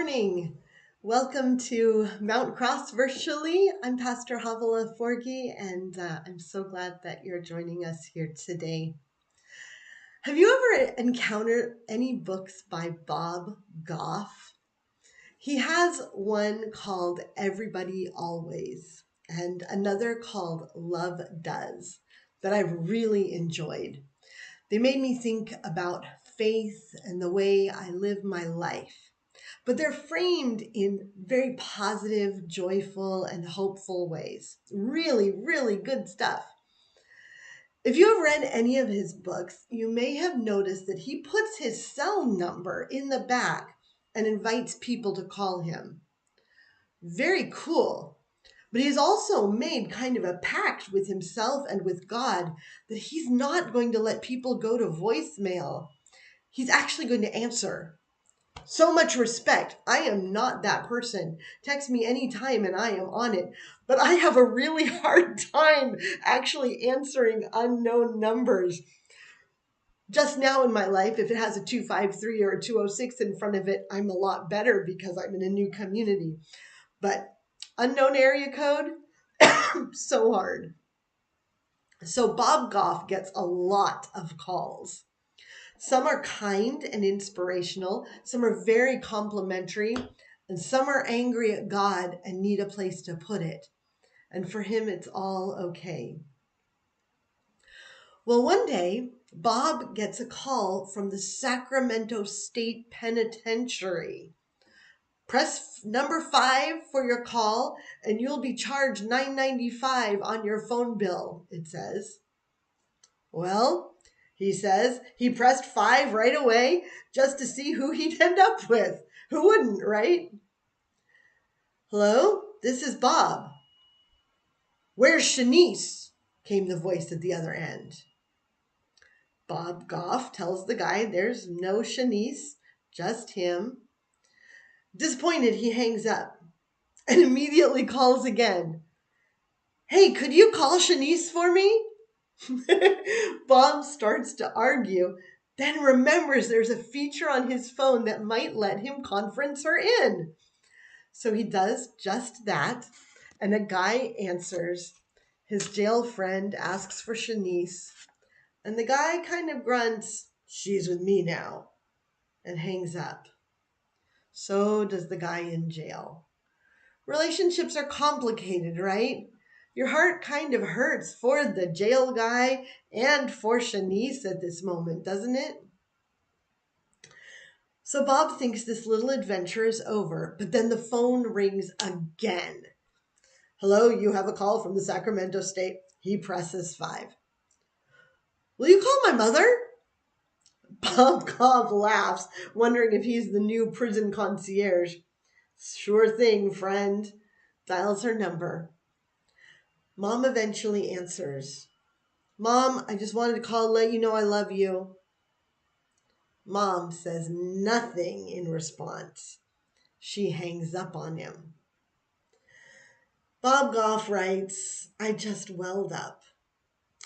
morning. Welcome to Mount Cross virtually. I'm Pastor Chavaleh and I'm so glad that you're joining us here today. Have you ever encountered any books by Bob Goff? He has one called Everybody Always and another called Love Does that I've really enjoyed. They made me think about faith and the way I live my life. But they're framed in very positive, joyful, and hopeful ways. Really, really good stuff. If you have read any of his books, you may have noticed that he puts his cell number in the back and invites people to call him. Very cool. But he's also made kind of a pact with himself and with God that he's not going to let people go to voicemail. He's actually going to answer. So much respect. I am not that person. Text me anytime and I am on it. But I have a really hard time actually answering unknown numbers. Just now in my life, if it has a 253 or a 206 in front of it, I'm a lot better because I'm in a new community. But unknown area code, so hard. So Bob Goff gets a lot of calls. Some are kind and inspirational, some are very complimentary, and some are angry at God and need a place to put it. And for him, it's all okay. Well, one day, Bob gets a call from the Sacramento State Penitentiary. Press number 5 for your call, and you'll be charged $9.95 on your phone bill, it says. Well, he says he pressed 5 right away just to see who he'd end up with. Who wouldn't, right? Hello, this is Bob. Where's Shanice? Came the voice at the other end. Bob Goff tells the guy there's no Shanice, just him. Disappointed, he hangs up and immediately calls again. Hey, could you call Shanice for me? Bob starts to argue, then remembers there's a feature on his phone that might let him conference her in. So he does just that, and a guy answers. His jail friend asks for Shanice, and the guy kind of grunts, "She's with me now," and hangs up. So does the guy in jail. Relationships are complicated, right? Your heart kind of hurts for the jail guy and for Shanice at this moment, doesn't it? So Bob thinks this little adventure is over, but then the phone rings again. Hello, you have a call from the Sacramento State. He presses 5. Will you call my mother? Bob Goff laughs, wondering if he's the new prison concierge. Sure thing, friend. Dials her number. Mom eventually answers. Mom, I just wanted to call and let you know I love you. Mom says nothing in response. She hangs up on him. Bob Goff writes, I just welled up.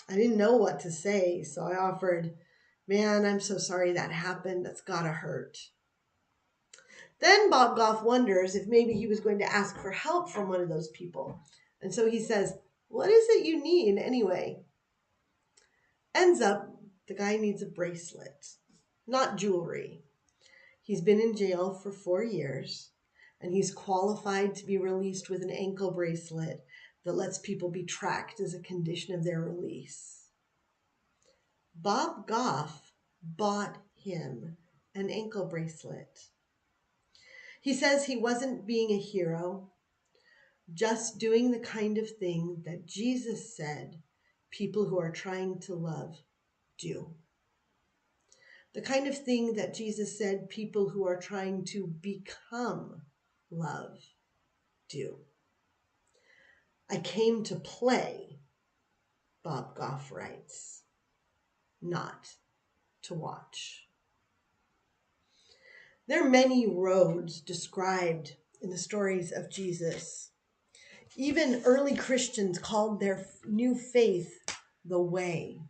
I didn't know what to say, so I offered, man, I'm so sorry that happened. That's gotta hurt. Then Bob Goff wonders if maybe he was going to ask for help from one of those people. And so he says, what is it you need anyway? Ends up, the guy needs a bracelet, not jewelry. He's been in jail for 4 years, and he's qualified to be released with an ankle bracelet that lets people be tracked as a condition of their release. Bob Goff bought him an ankle bracelet. He says he wasn't being a hero, just doing the kind of thing that Jesus said people who are trying to love do. The kind of thing that Jesus said people who are trying to become love do. I came to play, Bob Goff writes, not to watch. There are many roads described in the stories of Jesus. Even early Christians called their new faith the way.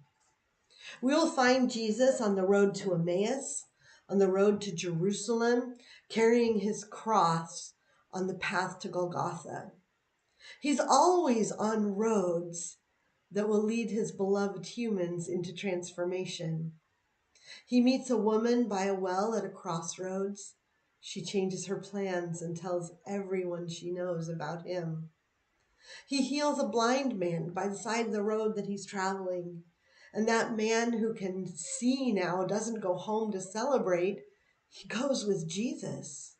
We will find Jesus on the road to Emmaus, on the road to Jerusalem, carrying his cross on the path to Golgotha. He's always on roads that will lead his beloved humans into transformation. He meets a woman by a well at a crossroads. She changes her plans and tells everyone she knows about him. He heals a blind man by the side of the road that he's traveling. And that man who can see now doesn't go home to celebrate. He goes with Jesus.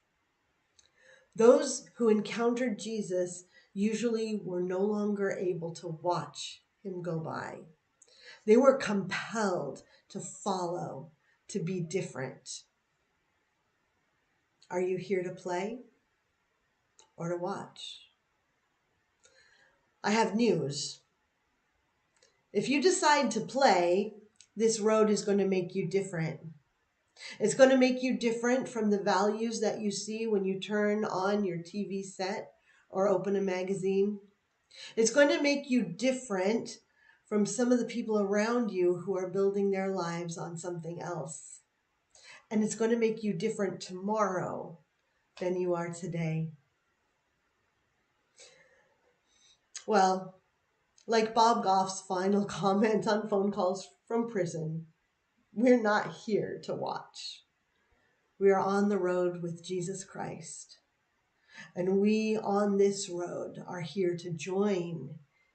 Those who encountered Jesus usually were no longer able to watch him go by. They were compelled to follow, to be different. Are you here to play or to watch? I have news. If you decide to play, this road is going to make you different. It's going to make you different from the values that you see when you turn on your TV set or open a magazine. It's going to make you different from some of the people around you who are building their lives on something else. And it's going to make you different tomorrow than you are today. Well, like Bob Goff's final comment on phone calls from prison, we're not here to watch. We are on the road with Jesus Christ. And we on this road are here to join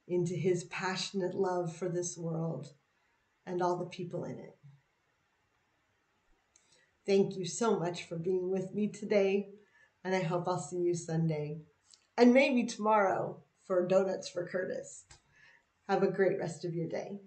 into his passionate love for this world and all the people in it. Thank you so much for being with me today, and I hope I'll see you Sunday and maybe tomorrow for Donuts for Curtis. Have a great rest of your day.